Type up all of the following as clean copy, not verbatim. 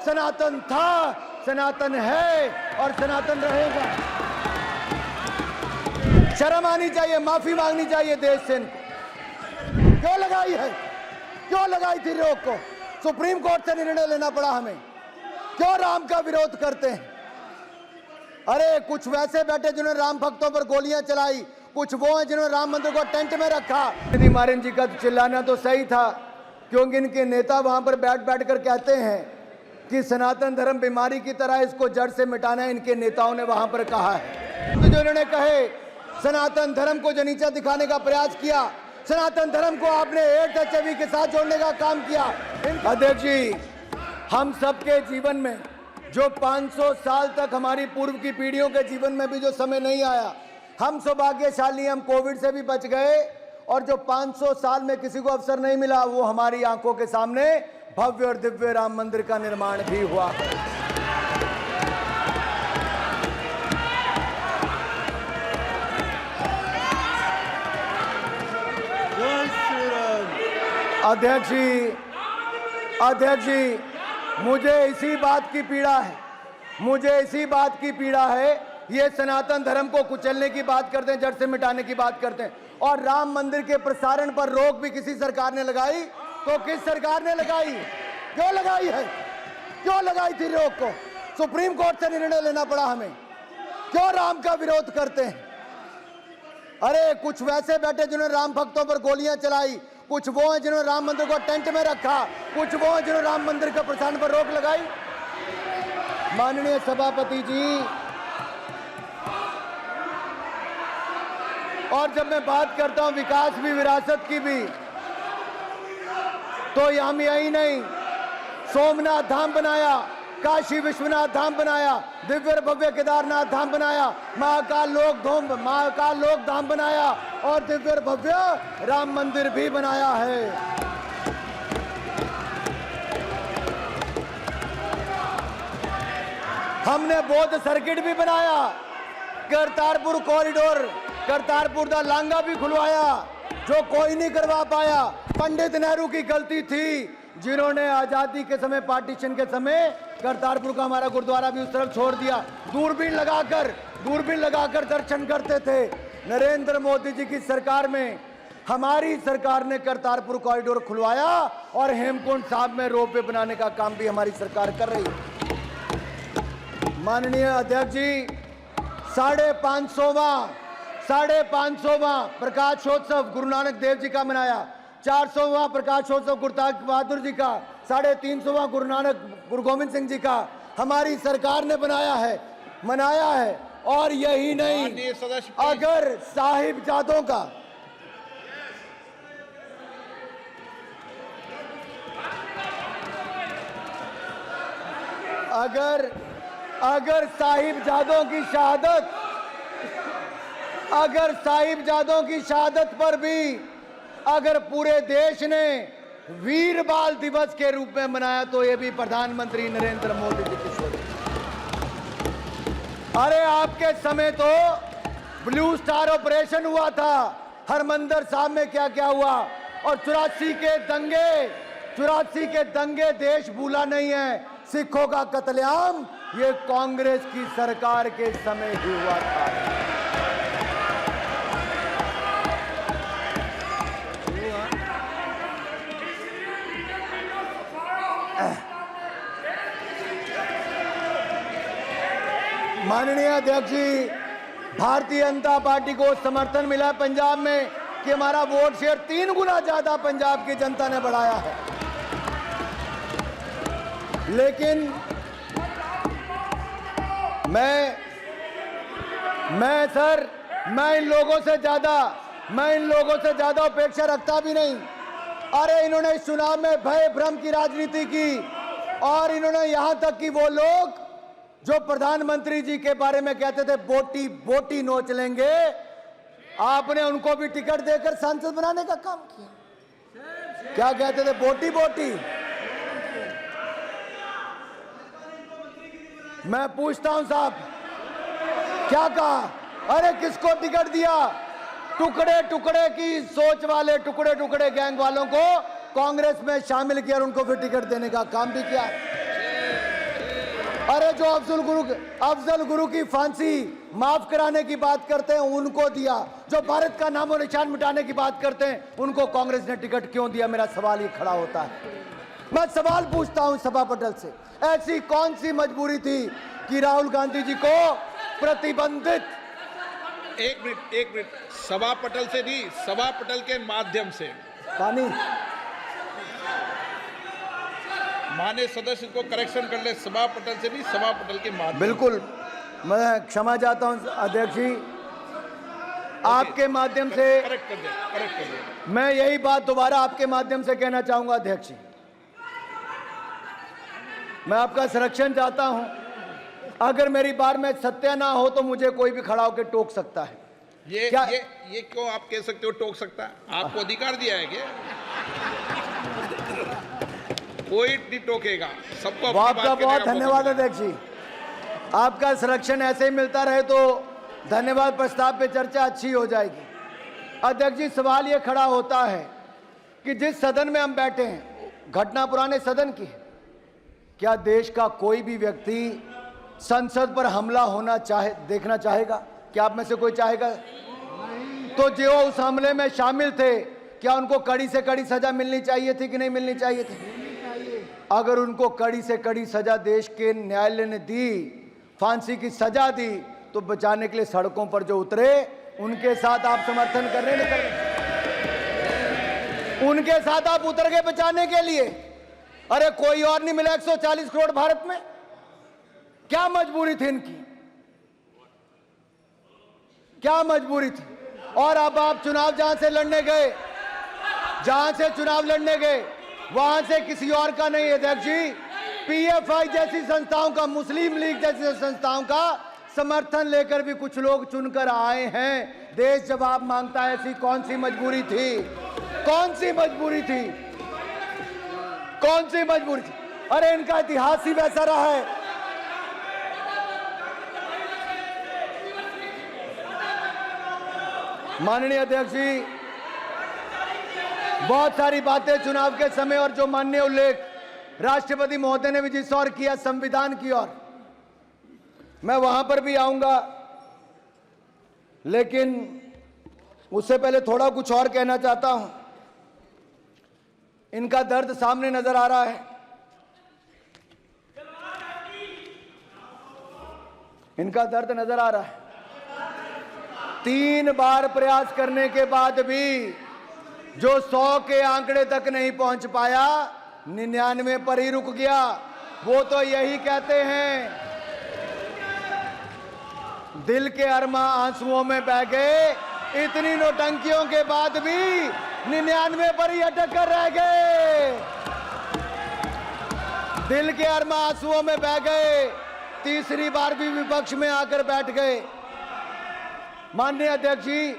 सनातन था, सनातन है और सनातन रहेगा। शर्म आनी चाहिए, माफी मांगनी चाहिए देश से। क्यों लगाई है, क्यों लगाई थी रोक को? सुप्रीम कोर्ट से निर्णय लेना पड़ा हमें। क्यों राम का विरोध करते हैं? अरे कुछ वैसे बैठे जिन्होंने राम भक्तों पर गोलियां चलाई, कुछ वो हैं जिन्होंने राम मंदिर को टेंट में रखा। मारिन जी का चिल्लाना तो सही था, क्योंकि इनके नेता वहां पर बैठ बैठ कर कहते हैं कि सनातन धर्म बीमारी की तरह, इसको जड़ से मिटाना है। इनके नेताओं ने वहां पर कहा है, तो जो इन्होंने कहे सनातन धर्म को जो नीचा दिखाने का प्रयास किया, सनातन धर्म को आपने एड्स HIV के साथ जोड़ने का काम किया। अध्यक्ष जी, हम सबके जीवन में जो 500 साल तक हमारी पूर्व की पीढ़ियों के जीवन में भी जो समय नहीं आया, हम सौभाग्यशाली, हम कोविड से भी बच गए, और जो 500 साल में किसी को अवसर नहीं मिला, वो हमारी आंखों के सामने भव्य और दिव्य राम मंदिर का निर्माण भी हुआ। अध्यक्ष जी, मुझे इसी बात की पीड़ा है, ये सनातन धर्म को कुचलने की बात करते हैं, जड़ से मिटाने की बात करते हैं, और राम मंदिर के प्रसारण पर रोक भी किसी सरकार ने लगाई। तो किस सरकार ने लगाई? क्यों लगाई है, क्यों लगाई थी रोक को? सुप्रीम कोर्ट से निर्णय लेना पड़ा हमें। क्यों राम का विरोध करते हैं? अरे कुछ वैसे बैठे जिन्होंने राम भक्तों पर गोलियां चलाई, कुछ वो हैं जिन्होंने राम मंदिर को टेंट में रखा, कुछ वो हैं जिन्होंने राम मंदिर के प्रसारण पर रोक लगाई। माननीय सभापति जी, और जब मैं बात करता हूं विकास भी, विरासत की भी, तो हम यही नहीं, सोमनाथ धाम बनाया, काशी विश्वनाथ धाम बनाया, दिव्य और भव्य केदारनाथ धाम बनाया, महाकाल लोक धाम बनाया, और दिव्य और भव्य राम मंदिर भी बनाया है। हमने बौद्ध सर्किट भी बनाया, करतारपुर कॉरिडोर, करतारपुर दा लांगा भी खुलवाया, जो कोई नहीं करवा पाया। पंडित नेहरू की गलती थी, जिन्होंने आजादी के समय, पार्टीशन के समय, करतारपुर का हमारा गुरुद्वारा भी उस तरफ छोड़ दिया। दूरबीन लगाकर दर्शन करते थे। नरेंद्र मोदी जी की सरकार में, हमारी सरकार ने करतारपुर कॉरिडोर खुलवाया, और हेमकुंड साहब में रोपवे बनाने का काम भी हमारी सरकार कर रही है। माननीय अध्यक्ष जी, 550वां प्रकाशोत्सव गुरु नानक देव जी का मनाया, 400वां प्रकाशोत्सव गुरु तेग बहादुर जी का, 350वां गुरु गोविंद सिंह जी का हमारी सरकार ने मनाया है। और यही नहीं, अगर साहिबजादों की शहादत पर भी अगर पूरे देश ने वीर बाल दिवस के रूप में मनाया, तो ये भी प्रधानमंत्री नरेंद्र मोदी जी की शोध। अरे आपके समय तो ब्लू स्टार ऑपरेशन हुआ था, हरमंदिर साहब में क्या क्या हुआ, और 84 के दंगे देश भूला नहीं है। सिखों का कत्लेआम ये कांग्रेस की सरकार के समय ही हुआ था। माननीय अध्यक्ष जी, भारतीय जनता पार्टी को समर्थन मिला पंजाब में कि हमारा वोट शेयर 3 गुना ज्यादा पंजाब की जनता ने बढ़ाया है। लेकिन मैं इन लोगों से ज्यादा उपेक्षा रखता भी नहीं। अरे इन्होंने इस चुनाव में भय भ्रम की राजनीति की, और इन्होंने यहां तक कि वो लोग जो प्रधानमंत्री जी के बारे में कहते थे बोटी नोच लेंगे, आपने उनको भी टिकट देकर सांसद बनाने का काम किया। क्या कहते थे? बोटी। मैं पूछता हूं साहब, क्या कहा? अरे किसको टिकट दिया? टुकड़े की सोच वाले, टुकड़े गैंग वालों को कांग्रेस में शामिल किया और उनको फिर टिकट देने का काम भी किया। अरे जो अफजल गुरु की फांसी माफ कराने की बात करते हैं उनको दिया, जो भारत का नामो निशान मिटाने की बात करते हैं उनको कांग्रेस ने टिकट क्यों दिया? मेरा सवाल ये खड़ा होता है। मैं सवाल पूछता हूं सभा पटल से, ऐसी कौन सी मजबूरी थी कि राहुल गांधी जी को प्रतिबंधित? एक मिनट, सभा पटल से नहीं, सभा पटल के माध्यम से पानी माननीय सदस्य को करेक्शन कर ले, सभा पटल से नहीं, सभा पटल के माध्यम। बिल्कुल, मैं क्षमा चाहता हूं अध्यक्ष जी, आपके माध्यम से करेक्ट कर दे। मैं यही बात दोबारा आपके माध्यम से कहना चाहूंगा अध्यक्ष जी, मैं आपका संरक्षण चाहता हूं। अगर मेरी बार में सत्य ना हो तो मुझे कोई भी खड़ा होकर टोक सकता है। ये क्यों आप कह सकते हो टोक सकता है? आपको अधिकार दिया है क्या? कोई नहीं टोकेगा, सबको अपनी बात आपका बहुत धन्यवाद अध्यक्ष जी, आपका संरक्षण ऐसे ही मिलता रहे तो धन्यवाद प्रस्ताव पे चर्चा अच्छी हो जाएगी। अध्यक्ष जी, सवाल ये खड़ा होता है कि जिस सदन में हम बैठे हैं, घटना पुराने सदन की है, क्या देश का कोई भी व्यक्ति संसद पर हमला होना देखना चाहेगा? क्या आप में से कोई चाहेगा? तो जो उस हमले में शामिल थे, क्या उनको कड़ी से कड़ी सजा मिलनी चाहिए थी कि नहीं मिलनी चाहिए थी? अगर उनको कड़ी से कड़ी सजा देश के न्यायालय ने दी, फांसी की सजा दी, तो बचाने के लिए सड़कों पर जो उतरे उनके साथ आप समर्थन कर रहे हैं? उनके साथ आप उतर गए बचाने के लिए। अरे कोई और नहीं मिला 140 करोड़ भारत में? क्या मजबूरी थी इनकी? क्या मजबूरी थी? और अब आप चुनाव जहां से लड़ने गए, वहां से किसी और का नहीं है अध्यक्ष जी, पीएफआई जैसी संस्थाओं का, मुस्लिम लीग जैसी संस्थाओं का समर्थन लेकर भी कुछ लोग चुनकर आए हैं। देश जवाब मांगता है। ऐसी कौन सी मजबूरी थी? कौन सी मजबूरी थी? कौन सी मजबूरी थी? अरे इनका इतिहास ही वैसा रहा है। माननीय अध्यक्ष जी, बहुत सारी बातें चुनाव के समय और जो माननीय उल्लेख राष्ट्रपति महोदय ने भी जिस ओर किया, संविधान की ओर, मैं वहां पर भी आऊंगा, लेकिन उससे पहले थोड़ा कुछ और कहना चाहता हूं। इनका दर्द सामने नजर आ रहा है, इनका दर्द नजर आ रहा है। 3 बार प्रयास करने के बाद भी जो 100 के आंकड़े तक नहीं पहुंच पाया, 99 पर ही रुक गया। वो तो यही कहते हैं, दिल के अरमा आंसुओं में बह गए, इतनी नौटंकियों के बाद भी 99 पर ही अटक कर रह गए। दिल के अरमा आंसुओं में बह गए, तीसरी बार भी विपक्ष में आकर बैठ गए। माननीय अध्यक्ष जी,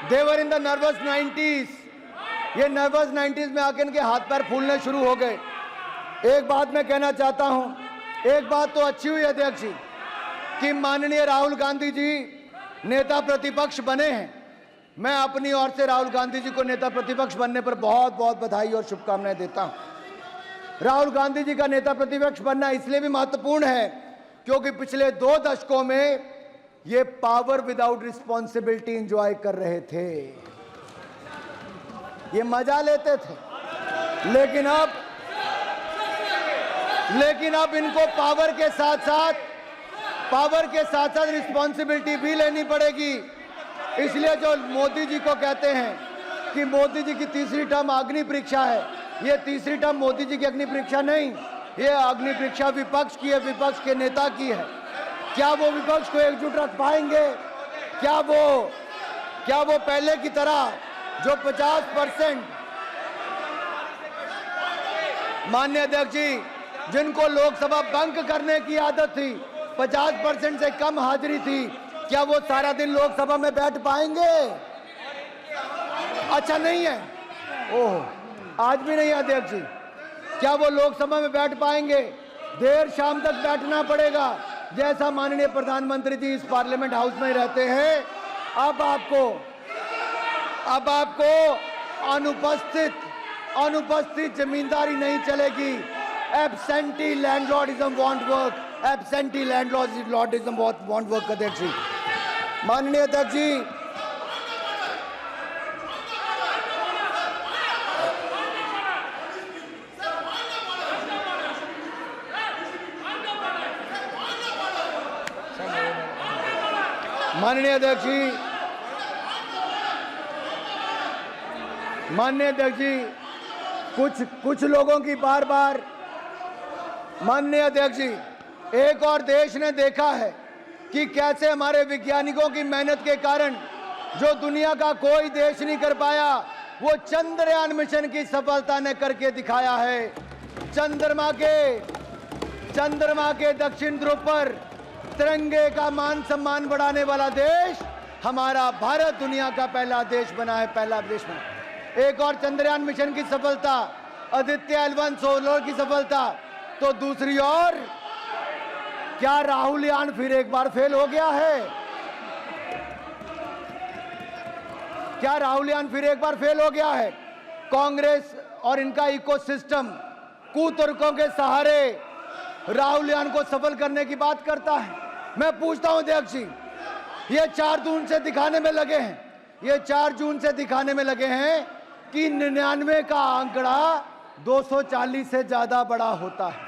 देवर इन द नर्वस 90s, ये नर्वस 90s में आकर इनके हाथ पैर फूलने शुरू हो गए। एक बात मैं कहना चाहता हूं, एक बात तो अच्छी हुई अध्यक्ष जी कि माननीय राहुल गांधी जी नेता प्रतिपक्ष बने हैं। मैं अपनी ओर से राहुल गांधी जी को नेता प्रतिपक्ष बनने पर बहुत बहुत बधाई और शुभकामनाएं देता हूं। राहुल गांधी जी का नेता प्रतिपक्ष बनना इसलिए भी महत्वपूर्ण है क्योंकि पिछले 2 दशकों में ये पावर विदाउट रिस्पॉन्सिबिलिटी एंजॉय कर रहे थे, ये मजा लेते थे, लेकिन अब इनको पावर के साथ साथ रिस्पॉन्सिबिलिटी भी लेनी पड़ेगी। इसलिए जो मोदी जी को कहते हैं कि मोदी जी की तीसरी टर्म अग्नि परीक्षा है, ये तीसरी टर्म मोदी जी की अग्नि परीक्षा नहीं, ये अग्नि परीक्षा विपक्ष की है, विपक्ष के नेता की है। क्या वो विपक्ष को एकजुट रख पाएंगे? क्या वो पहले की तरह जो 50%, माननीय अध्यक्ष जी, जिनको लोकसभा बंक करने की आदत थी, 50% से कम हाजिरी थी, क्या वो सारा दिन लोकसभा में बैठ पाएंगे? अच्छा नहीं है, ओह आज भी नहीं है अध्यक्ष जी। क्या वो लोकसभा में बैठ पाएंगे? देर शाम तक बैठना पड़ेगा। जैसा माननीय प्रधानमंत्री जी इस पार्लियामेंट हाउस में रहते हैं, अब आपको अनुपस्थित जमींदारी नहीं चलेगी। Absentee landlordism want work, absentee landlordism want work. अध्यक्ष जी, माननीय अध्यक्ष जी, माननीय अध्यक्ष जी, माननीय अध्यक्ष जी, कुछ लोगों की बार बार, माननीय अध्यक्ष जी, एक और देश ने देखा है कि कैसे हमारे वैज्ञानिकों की मेहनत के कारण जो दुनिया का कोई देश नहीं कर पाया, वो चंद्रयान मिशन की सफलता ने करके दिखाया है। चंद्रमा के दक्षिण ध्रुव पर तिरंगे का मान सम्मान बढ़ाने वाला देश हमारा भारत दुनिया का पहला देश बना है, पहला देश बना। एक और चंद्रयान मिशन की सफलता, आदित्य L1 सोलर की सफलता, तो दूसरी ओर क्या राहुल यान फिर एक बार फेल हो गया है? क्या राहुल यान फिर एक बार फेल हो गया है? कांग्रेस और इनका इकोसिस्टम कुतर्कों के सहारे राहुल यान को सफल करने की बात करता है। मैं पूछता हूं अध्यक्ष जी, ये 4 जून से दिखाने में लगे हैं, ये 4 जून से दिखाने में लगे हैं कि 99 का आंकड़ा 240 से ज्यादा बड़ा होता है।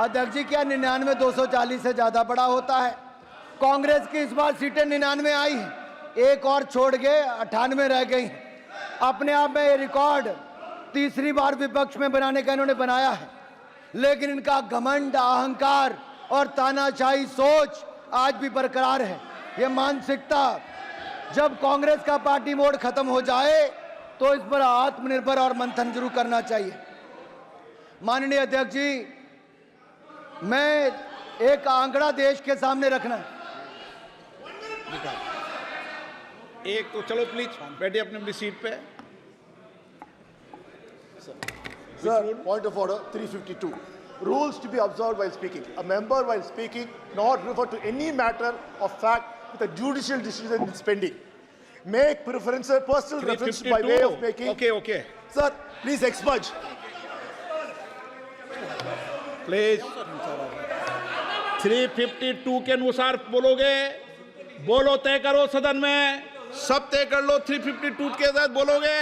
अध्यक्ष जी, क्या 99 240 से ज्यादा बड़ा होता है? कांग्रेस की इस बार सीटें 99 आई हैं, एक और छोड़ गए 98 रह गई। अपने आप में ये रिकॉर्ड तीसरी बार विपक्ष में बनाने का इन्होंने बनाया है, लेकिन इनका घमंड, अहंकार और तानाशाही सोच आज भी बरकरार है। ये मानसिकता, जब कांग्रेस का पार्टी मोड खत्म हो जाए तो इस पर आत्मनिर्भर और मंथन जरूर करना चाहिए। माननीय अध्यक्ष जी, मैं एक आंकड़ा देश के सामने रखना, एक तो चलो प्लीज बैठिए अपनी सीट पे। Sir, point of order 352. Rules to be observed while speaking. A member while speaking not refer to any matter of fact with a judicial decision is pending. Make preferences, personal reference by way of making. Okay. Sir, please expurge. Please 352 के अनुसार बोलोगे? बोलो, तय करो सदन में, सब तय कर लो। 352 के तहत बोलोगे,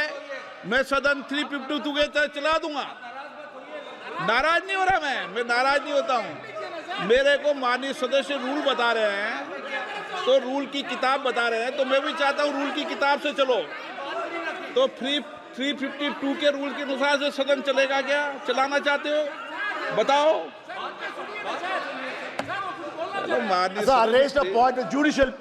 मैं सदन 352 के तहत चला दूंगा। नाराज नहीं हो रहा, मैं नाराज नहीं होता हूं। मेरे को माननीय सदस्य रूल बता रहे हैं, तो रूल की किताब बता रहे हैं, तो मैं भी चाहता हूं रूल की किताब से चलो। तो 352 के रूल के अनुसार से सदन चलेगा क्या? चलाना चाहते हो? बताओ। Sir, I raised a point of judicial.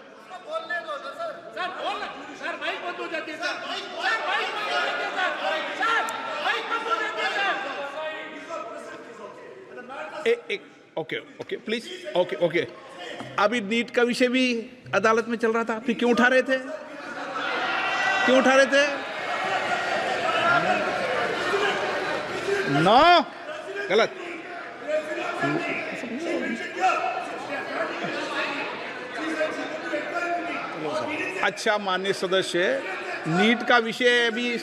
Okay please. Okay अभी नीट का विषय भी अदालत में चल रहा था, फिर क्यों उठा रहे थे? नो, गलत। अच्छा माननीय सदस्य, नीट का विषय अभी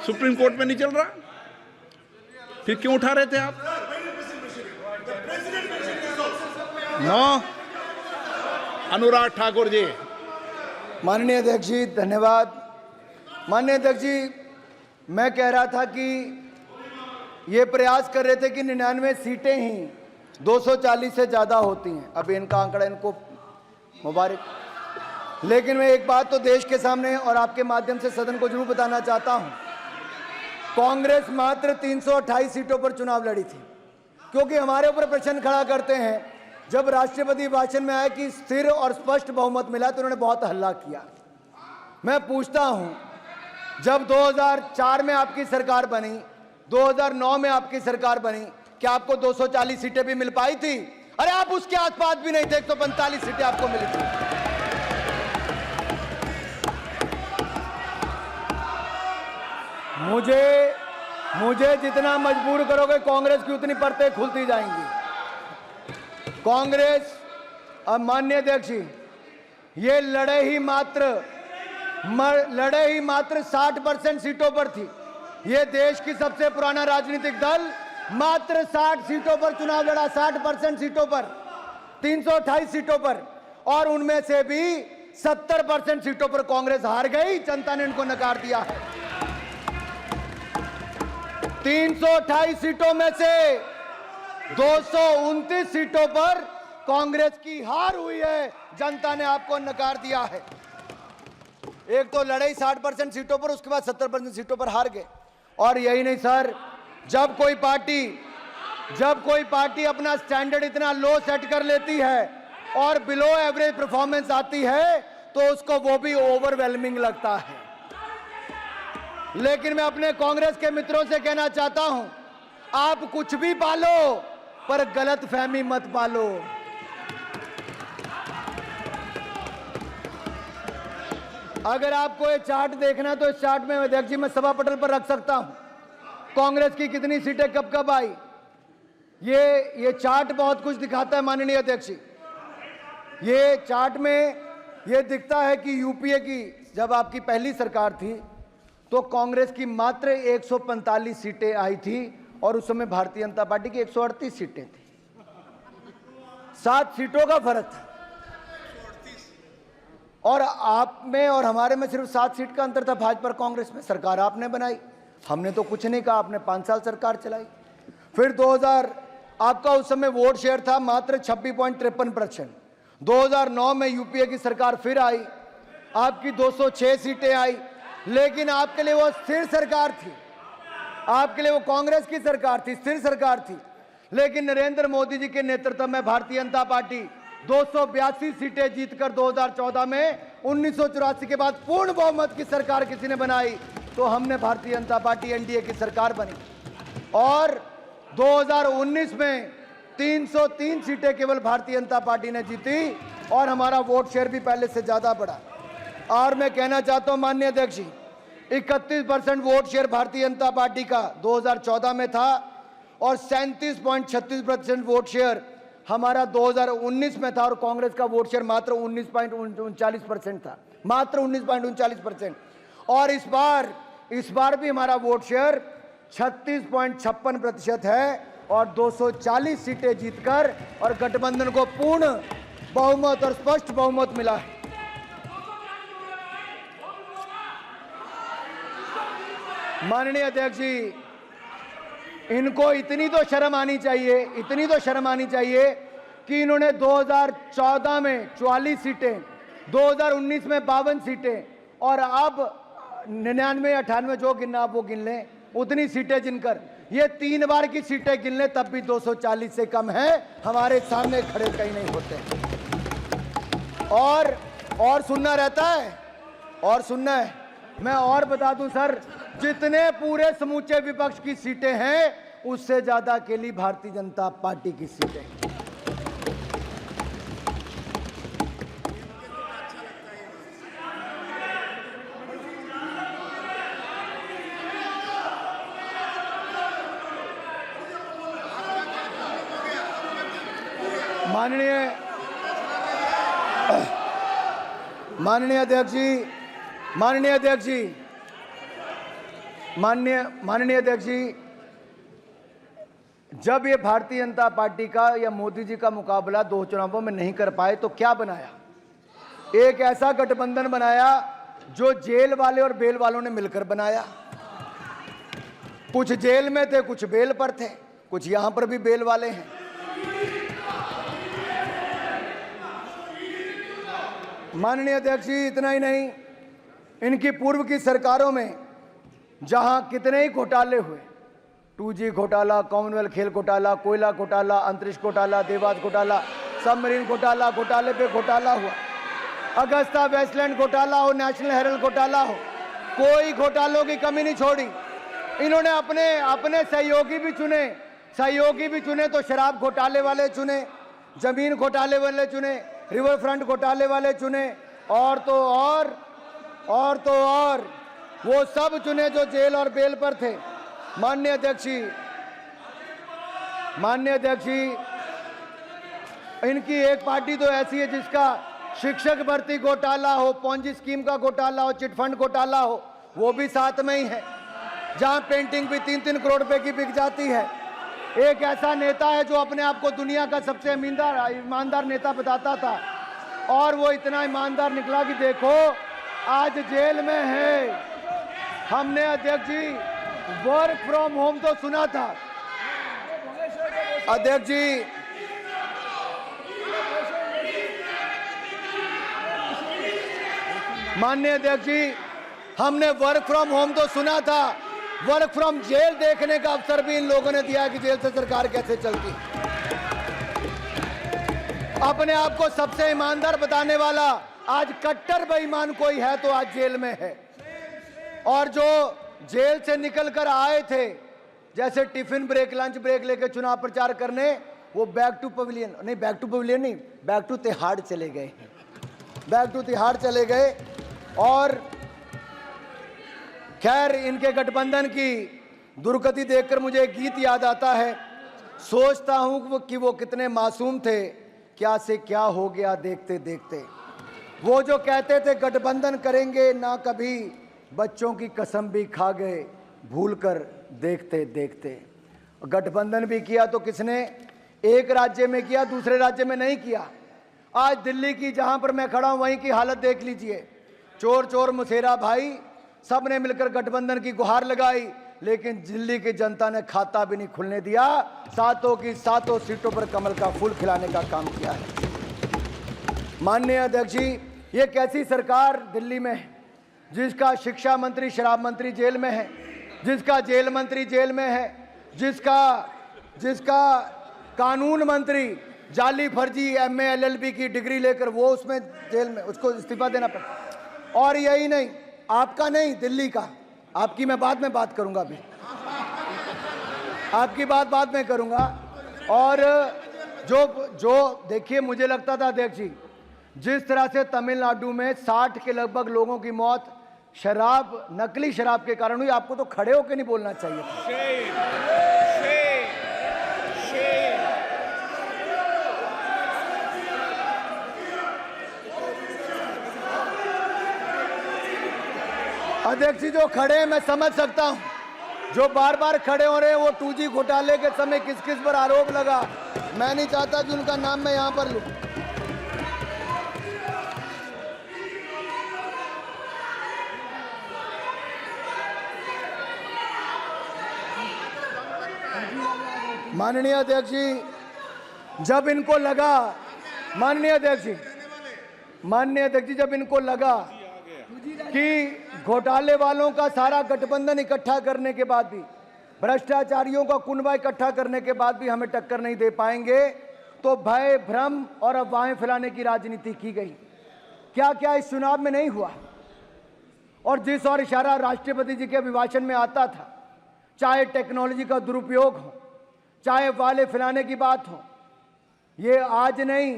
सुप्रीम कोर्ट में नहीं चल रहा, फिर क्यों उठा रहे थे आप? नो, अनुराग ठाकुर जी। माननीय अध्यक्ष जी, धन्यवाद। माननीय अध्यक्ष जी, मैं कह रहा था कि ये प्रयास कर रहे थे कि 99 सीटें ही 240 से ज़्यादा होती हैं। अभी इनका आंकड़ा, इनको मुबारक। लेकिन मैं एक बात तो देश के सामने और आपके माध्यम से सदन को जरूर बताना चाहता हूं, कांग्रेस मात्र 328 सीटों पर चुनाव लड़ी थी, क्योंकि हमारे ऊपर प्रश्न खड़ा करते हैं। जब राष्ट्रपति भाषण में आया कि स्थिर और स्पष्ट बहुमत मिला तो उन्होंने बहुत हल्ला किया। मैं पूछता हूं, जब 2004 में आपकी सरकार बनी, 2009 में आपकी सरकार बनी, क्या आपको 240 सीटें भी मिल पाई थी? अरे आप उसके आसपास भी नहीं थे, 145 सीटें आपको मिली थी। मुझे जितना मजबूर करोगे, कांग्रेस की उतनी परतें खुलती जाएंगी। कांग्रेस, अब माननीय अध्यक्ष जी, ये लड़े ही मात्र 60% सीटों पर थी। ये देश की सबसे पुराना राजनीतिक दल मात्र 60 सीटों पर चुनाव लड़ा, 60% सीटों पर, 328 सीटों पर, और उनमें से भी 70% सीटों पर कांग्रेस हार गई, जनता ने इनको नकार दिया है। 328 सीटों में से 229 सीटों पर कांग्रेस की हार हुई है, जनता ने आपको नकार दिया है। एक तो लड़ाई 60% सीटों पर, उसके बाद 70% सीटों पर हार गए। और यही नहीं सर, जब कोई पार्टी अपना स्टैंडर्ड इतना लो सेट कर लेती है और बिलो एवरेज परफॉर्मेंस आती है तो उसको वो भी ओवरवेलमिंग लगता है। लेकिन मैं अपने कांग्रेस के मित्रों से कहना चाहता हूं, आप कुछ भी पालो पर गलत फहमी मत पालो। अगर आपको ये चार्ट देखना है तो इस चार्ट में अध्यक्ष जी मैं सभा पटल पर रख सकता हूं, कांग्रेस की कितनी सीटें कब कब आई। ये चार्ट बहुत कुछ दिखाता है माननीय अध्यक्ष जी। ये चार्ट में ये दिखता है कि यूपीए की जब आपकी पहली सरकार थी तो कांग्रेस की मात्र 145 सीटें आई थी और उस समय भारतीय जनता पार्टी की 138 सीटें थी। 7 सीटों का फर्क था और आप में और हमारे में सिर्फ 7 सीट का अंतर था। भाजपा और कांग्रेस में सरकार आपने बनाई, हमने तो कुछ नहीं कहा, आपने 5 साल सरकार चलाई। फिर 2000 आपका उस समय वोट शेयर था मात्र 26.53%। 2009 में यूपीए की सरकार फिर आई, आपकी 206 सीटें आई, लेकिन आपके लिए वो स्थिर सरकार थी, आपके लिए वो कांग्रेस की सरकार थी, स्थिर सरकार थी। लेकिन नरेंद्र मोदी जी के नेतृत्व में भारतीय जनता पार्टी 282 सीटें जीतकर 2014 में 1984 के बाद पूर्ण बहुमत की सरकार किसी ने बनाई तो हमने भारतीय जनता पार्टी एनडीए की सरकार बनी। और 2019 में 303 सीटें केवल भारतीय जनता पार्टी ने जीती और हमारा वोट शेयर भी पहले से ज्यादा बढ़ा। और मैं कहना चाहता हूं माननीय अध्यक्ष जी, 31% vote share Bharatiya Janata party का 2014 में था और 37.36% वोट शेयर हमारा 2019 में था और कांग्रेस का वोट शेयर मात्र 19.39% था, मात्र 19.39%। और इस बार भी हमारा वोट शेयर 36.56% है और 240 सीटें जीतकर और गठबंधन को पूर्ण बहुमत और स्पष्ट बहुमत मिला है। माननीय अध्यक्ष जी, इनको इतनी तो शर्म आनी चाहिए, इतनी तो शर्म आनी चाहिए कि इन्होंने 2014 में 44 सीटें, 2019 में 52 सीटें और अब 99, 98 जो गिनना आप वो गिन लें, उतनी सीटें जिनकर ये 3 बार की सीटें गिन लें तब भी 240 से कम है, हमारे सामने खड़े कहीं नहीं होते। और सुनना रहता है, और सुनना है। मैं और बता दूं सर, जितने पूरे समूचे विपक्ष की सीटें हैं उससे ज्यादा अकेली भारतीय जनता पार्टी की सीटें। माननीय अध्यक्ष जी, जब ये भारतीय जनता पार्टी का या मोदी जी का मुकाबला 2 चुनावों में नहीं कर पाए तो क्या बनाया? एक ऐसा गठबंधन बनाया जो जेल वाले और बेल वालों ने मिलकर बनाया। कुछ जेल में थे, कुछ बेल पर थे, कुछ यहां पर भी बेल वाले हैं। माननीय अध्यक्ष जी, इतना ही नहीं, इनकी पूर्व की सरकारों में जहां कितने ही घोटाले हुए, 2G घोटाला, कॉमनवेल्थ खेल घोटाला, कोयला घोटाला, अंतरिक्ष घोटाला, देवास घोटाला, सबमरीन घोटाला, घोटाले पे घोटाला हुआ, अगस्ता वेस्टलैंड घोटाला हो, नेशनल हेरल्ड घोटाला हो, कोई घोटालों की कमी नहीं छोड़ी। इन्होंने अपने सहयोगी भी चुने तो शराब घोटाले वाले चुने, जमीन घोटाले वाले चुने, रिवर फ्रंट घोटाले वाले चुने, और तो और वो सब चुने जो जेल और बेल पर थे। माननीय अध्यक्ष जी, इनकी एक पार्टी तो ऐसी है जिसका शिक्षक भर्ती घोटाला हो, पॉन्जी स्कीम का घोटाला हो, चिटफंड घोटाला हो, वो भी साथ में ही है। जहां पेंटिंग भी 3-3 करोड़ रुपए की बिक जाती है। एक ऐसा नेता है जो अपने आप को दुनिया का सबसे ईमानदार नेता बताता था, और वो इतना ईमानदार निकला कि देखो आज जेल में है। हमने अध्यक्ष जी वर्क फ्रॉम होम तो सुना था अध्यक्ष जी, माननीय अध्यक्ष जी, हमने वर्क फ्रॉम होम तो सुना था, वर्क फ्रॉम जेल देखने का अवसर भी इन लोगों ने दिया कि जेल से सरकार कैसे चलती। अपने आप को सबसे ईमानदार बताने वाला आज कट्टर बेईमान कोई है तो आज जेल में है। और जो जेल से निकल कर आए थे, जैसे टिफिन ब्रेक, लंच ब्रेक लेकर चुनाव प्रचार करने, वो बैक टू पवेलियन नहीं, बैक टू तिहाड़ चले गए, बैक टू तिहाड़ चले गए। और खैर इनके गठबंधन की दुर्गति देखकर मुझे एक गीत याद आता है, सोचता हूं कि वो कितने मासूम थे, क्या से क्या हो गया देखते देखते। वो जो कहते थे गठबंधन करेंगे ना कभी, बच्चों की कसम भी खा गए भूलकर देखते देखते। गठबंधन भी किया तो किसने, एक राज्य में किया, दूसरे राज्य में नहीं किया। आज दिल्ली की जहां पर मैं खड़ा हूं वहीं की हालत देख लीजिए, चोर चोर मुसेरा भाई, सब ने मिलकर गठबंधन की गुहार लगाई, लेकिन दिल्ली की जनता ने खाता भी नहीं खुलने दिया, सातों की सातों सीटों पर कमल का फूल खिलाने का काम किया है। माननीय अध्यक्ष जी, ये कैसी सरकार दिल्ली में है, जिसका शिक्षा मंत्री शराब मंत्री जेल में है, जिसका जेल मंत्री जेल में है, जिसका कानून मंत्री जाली फर्जी MA LLB की डिग्री लेकर वो उसमें जेल में, उसको इस्तीफा देना पड़ा। और यही नहीं, आपका नहीं, दिल्ली का, आपकी मैं बाद में बात करूंगा, अभी आपकी बात बाद में करूंगा। और जो देखिए, मुझे लगता था अध्यक्ष जी, जिस तरह से तमिलनाडु में 60 के लगभग लोगों की मौत शराब, नकली शराब के कारण हुई, आपको तो खड़े होकर नहीं बोलना चाहिए था। अध्यक्ष जी, जो खड़े हैं मैं समझ सकता हूं, जो बार बार खड़े हो रहे हैं वो 2G घोटाले के समय किस किस पर आरोप लगा, मैं नहीं चाहता कि उनका नाम मैं यहां पर लूं। माननीय अध्यक्ष जी, जब इनको लगा, माननीय अध्यक्ष जी, जब इनको लगा कि घोटाले वालों का सारा गठबंधन इकट्ठा करने के बाद भी, भ्रष्टाचारियों का कुनबा इकट्ठा करने के बाद भी हमें टक्कर नहीं दे पाएंगे, तो भय, भ्रम और अफवाहें फैलाने की राजनीति की गई। क्या क्या इस चुनाव में नहीं हुआ? और जिस और इशारा राष्ट्रपति जी के अभिभाषण में आता था, चाहे टेक्नोलॉजी का दुरुपयोग हो, चाहे वाले फैलाने की बात हो, ये आज नहीं,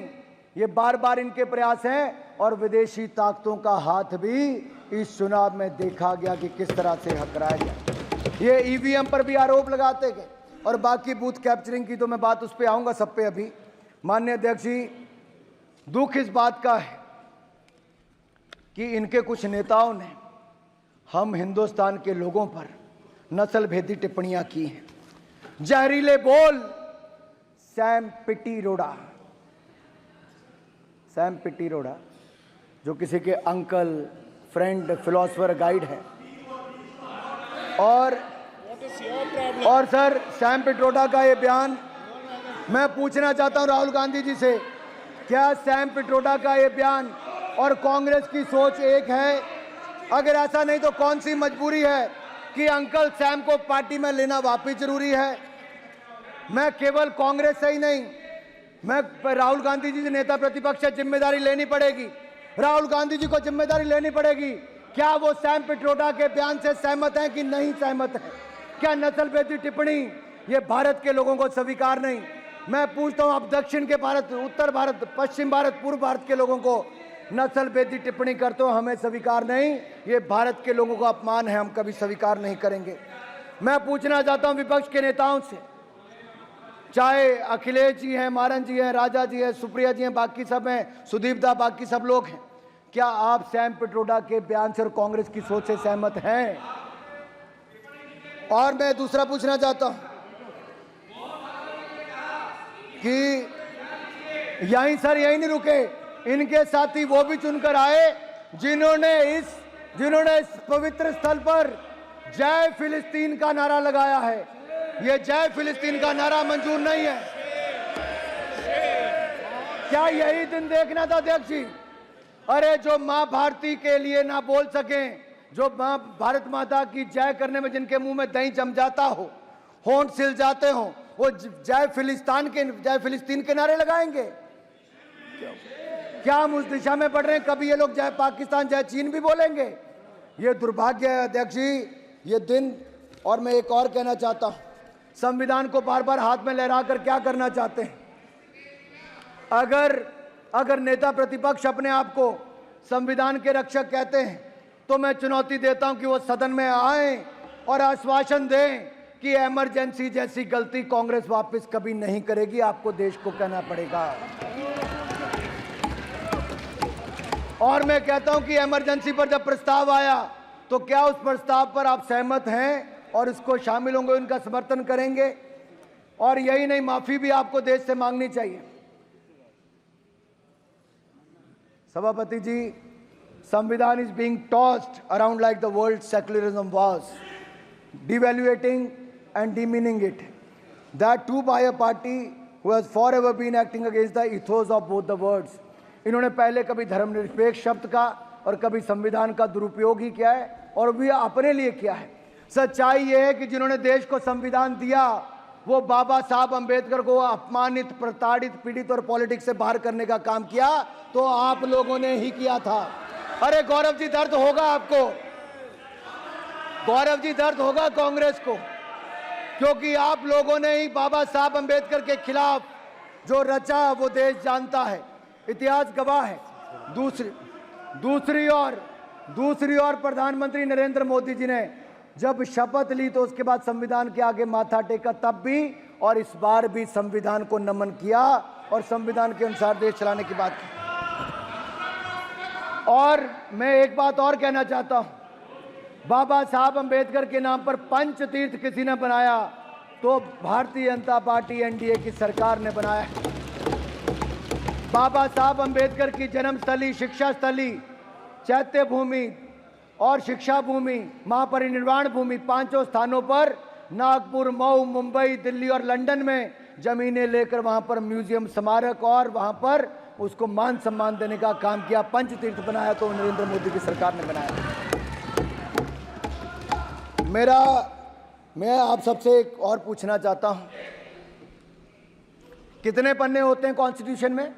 ये बार बार इनके प्रयास हैं। और विदेशी ताकतों का हाथ भी इस चुनाव में देखा गया कि किस तरह से हकराया गया। ये EVM पर भी आरोप लगाते गए, और बाकी बूथ कैप्चरिंग की तो मैं बात उस पर आऊंगा, सब पे अभी। माननीय अध्यक्ष जी, दुख इस बात का है कि इनके कुछ नेताओं ने हम हिंदुस्तान के लोगों पर नस्ल भेदी टिप्पणियां की हैं। जहरीले बोल, सैम पिटीरोड़ा जो किसी के अंकल, फ्रेंड, फिलोसफर, गाइड है। और सर, सैम पिट्रोडा का ये बयान, मैं पूछना चाहता हूं राहुल गांधी जी से, क्या सैम पिट्रोडा का ये बयान और कांग्रेस की सोच एक है? अगर ऐसा नहीं तो कौन सी मजबूरी है कि अंकल सैम को पार्टी में लेना वापिस जरूरी है? मैं केवल कांग्रेस से ही नहीं, मैं राहुल गांधी जी से नेता प्रतिपक्ष से जिम्मेदारी लेनी पड़ेगी, राहुल गांधी जी को जिम्मेदारी लेनी पड़ेगी। क्या वो सैम पिट्रोडा के बयान से सहमत हैं कि नहीं सहमत है? क्या नस्लभेदी टिप्पणी ये भारत के लोगों को स्वीकार नहीं? मैं पूछता हूं, आप दक्षिण के भारत, उत्तर भारत, पश्चिम भारत, पूर्व भारत के लोगों को नस्लभेदी टिप्पणी करते हो, हमें स्वीकार नहीं। ये भारत के लोगों का अपमान है, हम कभी स्वीकार नहीं करेंगे। मैं पूछना चाहता हूं विपक्ष के नेताओं से, चाहे अखिलेश जी हैं, मारन जी हैं, राजा जी हैं, सुप्रिया जी हैं, बाकी सब हैं, सुदीप दा, बाकी सब लोग हैं, क्या आप सैम पिट्रोडा के बयान से और कांग्रेस की सोच से सहमत हैं? और मैं दूसरा पूछना चाहता हूं कि यहीं सर यहीं नहीं रुके, इनके साथी वो भी चुनकर आए जिन्होंने इस पवित्र स्थल पर जय फिलिस्तीन का नारा लगाया है। ये जय फिलिस्तीन का नारा मंजूर नहीं है। क्या यही दिन देखना था अध्यक्ष जी? अरे जो मां भारती के लिए ना बोल सकें, जो मां भारत माता की जय करने में जिनके मुंह में दही जम जाता हो, होंठ सिल जाते हो, वो जय फिलिस्तीन के नारे लगाएंगे? क्या हम उस दिशा में बढ़ रहे हैं? कभी ये लोग जय पाकिस्तान जय चीन भी बोलेंगे? ये दुर्भाग्य है अध्यक्ष जी, ये दिन। और मैं एक और कहना चाहता हूं, संविधान को बार बार हाथ में लहराकर क्या करना चाहते हैं? अगर नेता प्रतिपक्ष अपने आप को संविधान के रक्षक कहते हैं तो मैं चुनौती देता हूं कि वो सदन में आए और आश्वासन दें कि इमरजेंसी जैसी गलती कांग्रेस वापस कभी नहीं करेगी। आपको देश को कहना पड़ेगा। और मैं कहता हूं कि इमरजेंसी पर जब प्रस्ताव आया तो क्या उस प्रस्ताव पर आप सहमत हैं और इसको शामिल होंगे, उनका समर्थन करेंगे? और यही नहीं, माफी भी आपको देश से मांगनी चाहिए। सभापति जी, संविधान is being tossed around like the world secularism was, devaluating and demeaning it, that too by a party who has forever been acting against the ethos of both the words। इन्होंने पहले कभी धर्मनिरपेक्ष शब्द का और कभी संविधान का दुरुपयोग ही किया है, और भी अपने लिए किया है। सच्चाई यह है कि जिन्होंने देश को संविधान दिया वो बाबा साहब अंबेडकर को अपमानित, प्रताड़ित, पीड़ित और पॉलिटिक्स से बाहर करने का काम किया तो आप लोगों ने ही किया था। अरे गौरव जी, दर्द होगा आपको, गौरव जी, दर्द होगा कांग्रेस को, क्योंकि आप लोगों ने ही बाबा साहब अंबेडकर के खिलाफ जो रचा वो देश जानता है, इतिहास गवाह है। दूसरी ओर प्रधानमंत्री नरेंद्र मोदी जी ने जब शपथ ली तो उसके बाद संविधान के आगे माथा टेका, तब भी और इस बार भी संविधान को नमन किया और संविधान के अनुसार देश चलाने की बात की। और मैं एक बात और कहना चाहता हूं, बाबा साहब अंबेडकर के नाम पर पंच तीर्थ किसी ने बनाया तो भारतीय जनता पार्टी एनडीए की सरकार ने बनाया है। बाबा साहब अंबेडकर की जन्मस्थली, शिक्षा स्थली, चैत्य भूमि और शिक्षा भूमि, महापरिनिर्वाण भूमि, पांचों स्थानों पर नागपुर, मऊ, मुंबई, दिल्ली और लंदन में जमीनें लेकर वहां पर म्यूजियम, स्मारक और वहां पर उसको मान सम्मान देने का काम किया। पंचतीर्थ बनाया तो नरेंद्र मोदी की सरकार ने बनाया। मैं आप सबसे एक और पूछना चाहता हूं, कितने पन्ने होते हैं कॉन्स्टिट्यूशन में?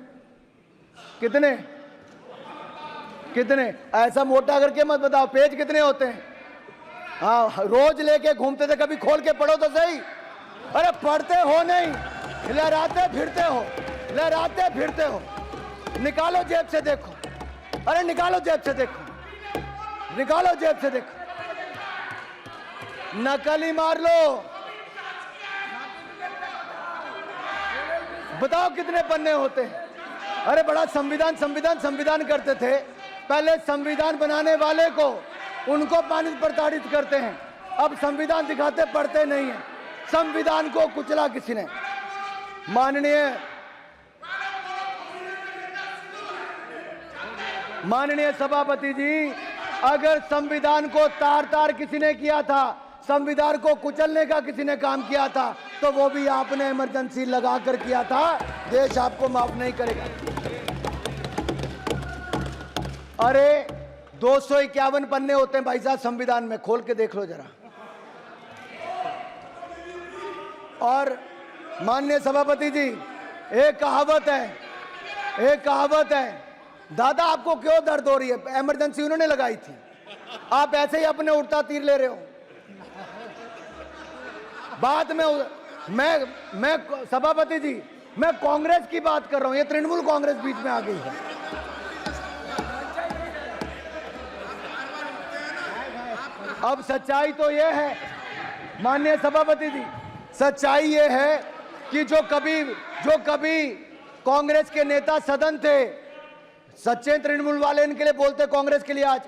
कितने? ऐसा मोटा करके मत बताओ, पेज कितने होते हैं? हाँ, रोज लेके घूमते थे, कभी खोल के पढ़ो तो सही। अरे पढ़ते हो नहीं, लहराते फिरते हो। निकालो जेब से देखो, अरे निकालो जेब से देखो, नकल ही मार लो। बताओ कितने पन्ने होते हैं? अरे बड़ा संविधान करते थे। पहले संविधान बनाने वाले को उनको प्रताड़ित करते हैं, अब संविधान दिखाते, पढ़ते नहीं है। संविधान को कुचला किसी ने। माननीय सभापति जी, अगर संविधान को तार किसी ने किया था, संविधान को कुचलने का किसी ने काम किया था, तो वो भी आपने इमरजेंसी लगाकर किया था। देश आपको माफ नहीं करेगा। अरे 251 पन्ने होते हैं भाई साहब संविधान में, खोल के देख लो जरा। और माननीय सभापति जी, एक कहावत है, दादा आपको क्यों दर्द हो रही है? इमरजेंसी उन्होंने लगाई थी, आप ऐसे ही अपने उड़ता तीर ले रहे हो। बाद में मैं सभापति जी, मैं कांग्रेस की बात कर रहा हूं, ये तृणमूल कांग्रेस बीच में आ गई है। अब सच्चाई तो यह है माननीय सभापति जी, सच्चाई यह है कि जो कभी कांग्रेस के नेता सदन थे, सच्चे तृणमूल वाले इनके लिए बोलते कांग्रेस के लिए, आज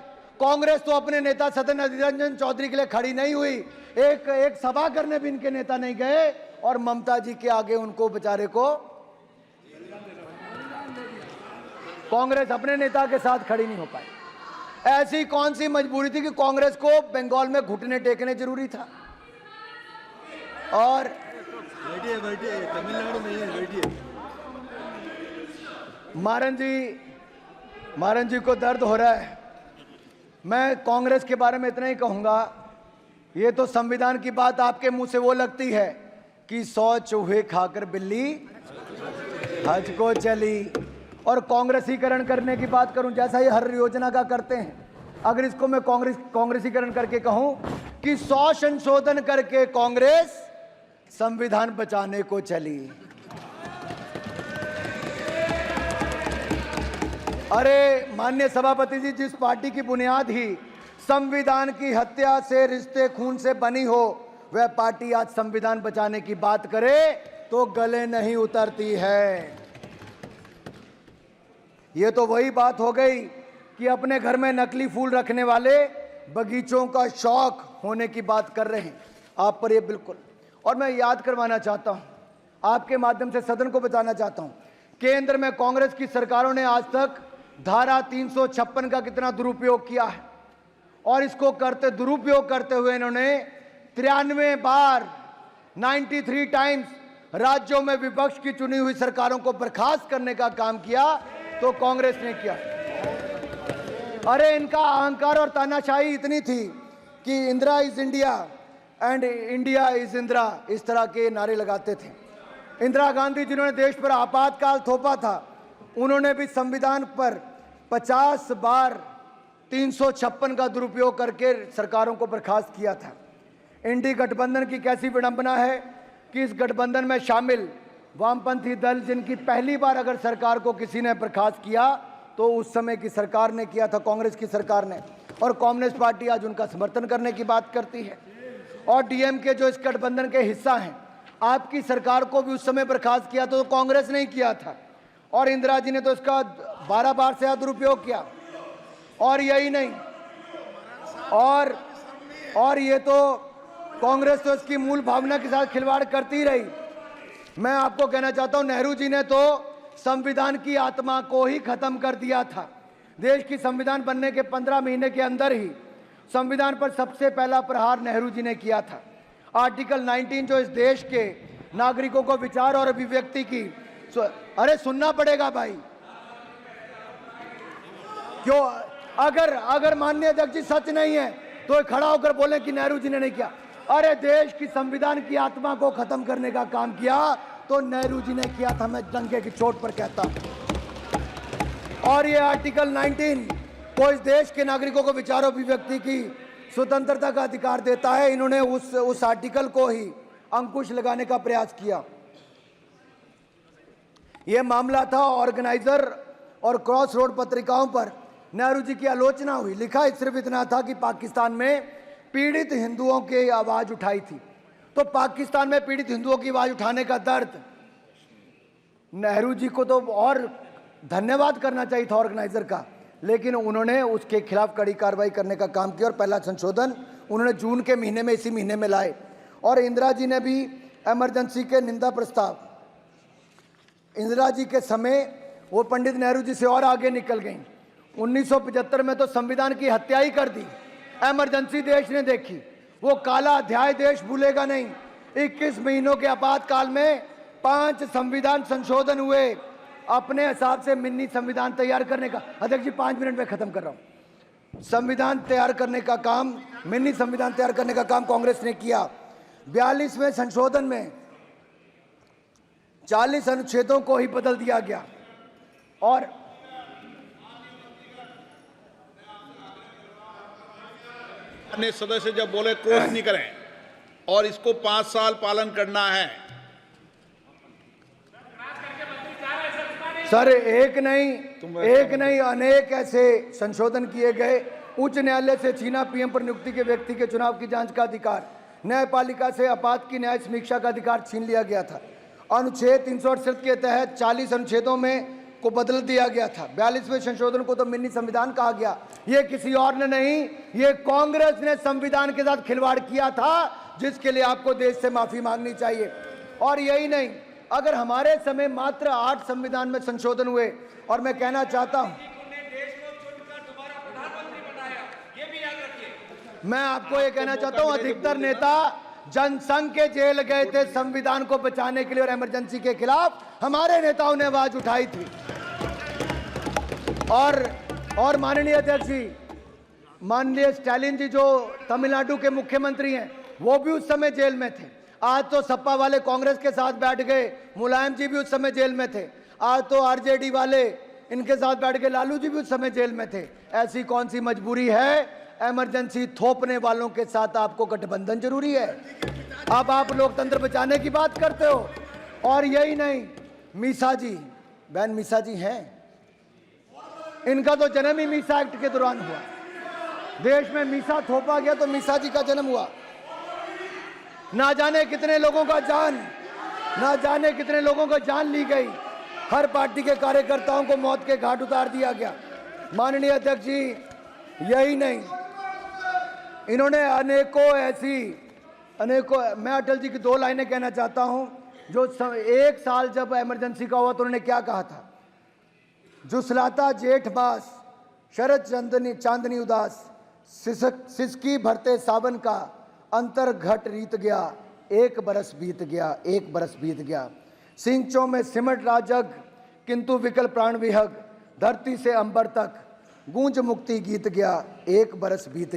कांग्रेस तो अपने नेता सदन अधीर रंजन चौधरी के लिए खड़ी नहीं हुई, एक सभा करने भी इनके नेता नहीं गए, और ममता जी के आगे उनको बेचारे को कांग्रेस अपने नेता के साथ खड़ी नहीं हो पाई। ऐसी कौन सी मजबूरी थी कि कांग्रेस को बंगाल में घुटने टेकने जरूरी था? और बैठिए तमिलनाडु में है, बैठिए। मारन जी को दर्द हो रहा है। मैं कांग्रेस के बारे में इतना ही कहूंगा, ये तो संविधान की बात आपके मुंह से वो लगती है कि 100 चूहे खाकर बिल्ली हज को चली, और कांग्रेसीकरण करने की बात करूं जैसा ये हर योजना का करते हैं, अगर इसको मैं कांग्रेसीकरण करके कहूं कि 100 संशोधन करके कांग्रेस संविधान बचाने को चली। अरे माननीय सभापति जी, जिस पार्टी की बुनियाद ही संविधान की हत्या से, रिश्ते खून से बनी हो, वह पार्टी आज संविधान बचाने की बात करे तो गले नहीं उतरती है। यह तो वही बात हो गई कि अपने घर में नकली फूल रखने वाले बगीचों का शौक होने की बात कर रहे हैं आप पर, ये बिल्कुल। और मैं याद करवाना चाहता हूं, आपके माध्यम से सदन को बताना चाहता हूं, केंद्र में कांग्रेस की सरकारों ने आज तक धारा 356 का कितना दुरुपयोग किया है, और इसको दुरुपयोग करते हुए इन्होंने 93 बार 93 टाइम्स राज्यों में विपक्ष की चुनी हुई सरकारों को बर्खास्त करने का काम किया, तो कांग्रेस ने किया। अरे इनका अहंकार और तानाशाही इतनी थी कि Indira is India and India is Indira, इस तरह के नारे लगाते थे। इंदिरा गांधी जिन्होंने देश पर आपातकाल थोपा था, उन्होंने भी संविधान पर 50 बार 356 का दुरुपयोग करके सरकारों को बर्खास्त किया था। इंडी गठबंधन की कैसी विडंबना है कि इस गठबंधन में शामिल वामपंथी दल, जिनकी पहली बार अगर सरकार को किसी ने बर्खास्त किया तो उस समय की सरकार ने किया था, कांग्रेस की सरकार ने, और कम्युनिस्ट पार्टी आज उनका समर्थन करने की बात करती है। और डीएमके जो इस गठबंधन के हिस्सा हैं, आपकी सरकार को भी उस समय बर्खास्त किया तो कांग्रेस ने किया था, और इंदिरा जी ने तो इसका 12 बार से दुरुपयोग किया। और यही नहीं, और ये तो कांग्रेस तो इसकी मूल भावना के साथ खिलवाड़ करती रही। मैं आपको कहना चाहता हूं, नेहरू जी ने तो संविधान की आत्मा को ही खत्म कर दिया था। देश की संविधान बनने के 15 महीने के अंदर ही संविधान पर सबसे पहला प्रहार नेहरू जी ने किया था। आर्टिकल 19 जो इस देश के नागरिकों को विचार और अभिव्यक्ति की, अरे सुनना पड़ेगा भाई, क्यों? अगर माननीय अध्यक्ष जी सच नहीं है तो खड़ा होकर बोले कि नेहरू जी ने नहीं किया। अरे देश की संविधान की आत्मा को खत्म करने का काम किया तो नेहरू जी ने किया था, मैं डंके की चोट पर कहता हूं। और ये आर्टिकल 19 को इस देश के नागरिकों को विचार अभिव्यक्ति की स्वतंत्रता का अधिकार देता है। इन्होंने उस आर्टिकल को ही अंकुश लगाने का प्रयास किया। यह मामला था ऑर्गेनाइजर और क्रॉस रोड पत्रिकाओं पर नेहरू जी की आलोचना हुई। लिखा सिर्फ इतना था कि पाकिस्तान में पीड़ित हिंदुओं की आवाज उठाई थी। तो पाकिस्तान में पीड़ित हिंदुओं की आवाज उठाने का दर्द, नेहरू जी को तो और धन्यवाद करना चाहिए था ऑर्गेनाइजर का, लेकिन उन्होंने उसके खिलाफ कड़ी कार्रवाई करने का काम किया और पहला संशोधन उन्होंने जून के महीने में, इसी महीने में लाए। और इंदिरा जी ने भी इमरजेंसी के निंदा प्रस्ताव, इंदिरा जी के समय वो पंडित नेहरू जी से और आगे निकल गई। 1975 में तो संविधान की हत्या ही कर दी, इमरजेंसी देश ने देखी, वो काला अध्याय देश भूलेगा नहीं। 21 महीनों के आपातकाल में 5 संविधान संशोधन हुए। अपने हिसाब से मिनी संविधान तैयार करने का, अध्यक्ष जी 5 मिनट में खत्म कर रहा हूं, संविधान तैयार करने का काम, मिनी संविधान तैयार करने का काम कांग्रेस ने किया। 42वें संशोधन में 40 अनुच्छेदों को ही बदल दिया गया। और अन्य सदस्य जब बोले क्रोध नहीं करें, और इसको 5 साल पालन करना है। सर एक नहीं अनेक ऐसे संशोधन किए गए। उच्च न्यायालय से छीना पीएम पर नियुक्ति के व्यक्ति के चुनाव की जांच का अधिकार, न्यायपालिका से आपात की न्याय समीक्षा का अधिकार छीन लिया गया था। अनुच्छेद 368 के तहत 40 अनुच्छेदों में को बदल दिया गया था। 42वें संशोधन को तो मिनी संविधान कहा गया। ये किसी और ने नहीं, ये कांग्रेस ने संविधान के साथ खिलवाड़ किया था, जिसके लिए आपको देश से माफी मांगनी चाहिए। और यही नहीं, अगर हमारे समय मात्र 8 संविधान में संशोधन हुए, और मैं कहना चाहता हूं, मैं आपको ये कहना चाहता हूं, अधिकतर नेता जनसंघ के जेल गए थे संविधान को बचाने के लिए और इमरजेंसी के खिलाफ हमारे नेताओं ने आवाज उठाई थी। और माननीय अध्यक्ष जी, माननीय स्टालिन जी जो तमिलनाडु के मुख्यमंत्री हैं, वो भी उस समय जेल में थे। आज तो सपा वाले कांग्रेस के साथ बैठ गए, मुलायम जी भी उस समय जेल में थे। आज तो आरजेडी वाले इनके साथ बैठ गए, लालू जी भी उस समय जेल में थे। ऐसी कौन सी मजबूरी है? इमरजेंसी थोपने वालों के साथ आपको गठबंधन जरूरी है। अब आप लोकतंत्र बचाने की बात करते हो। और यही नहीं, मीसा जी, बहन मीसा जी हैं, इनका तो जन्म ही मीसा एक्ट के दौरान हुआ। देश में मीसा थोपा गया तो मीसा जी का जन्म हुआ। ना जाने कितने लोगों का जान ली गई। हर पार्टी के कार्यकर्ताओं को मौत के घाट उतार दिया गया। माननीय अध्यक्ष जी, यही नहीं, इन्होंने अनेकों मैं अटल जी की 2 लाइनें कहना चाहता हूं। जो 1 साल जब इमरजेंसी का हुआ तो उन्होंने क्या कहा था? जुसलाता जेठ मास, शरद चांदनी उदास, सिसकी भरते सावन का, अंतर घट रीत गया, 1 बरस बीत गया। सिंचों में सिमट राजग, किंतु विकल प्राण विहग, धरती से अंबर तक गूंज मुक्ति गीत गया, 1 बरस बीत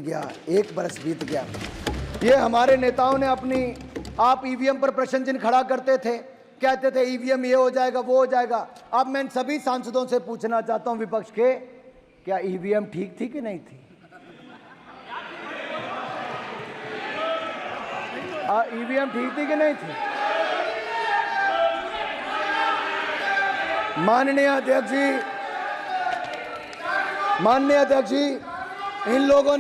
गया। ये हमारे नेताओं ने आप ईवीएम पर प्रश्न चिन्ह खड़ा करते थे, कहते थे ईवीएम ये हो जाएगा, वो हो जाएगा। अब मैं इन सभी सांसदों से पूछना चाहता हूं विपक्ष के, क्या ईवीएम ठीक थी कि नहीं थी? ईवीएम ठीक थी कि नहीं थी? माननीय अध्यक्ष जी, इन लोगों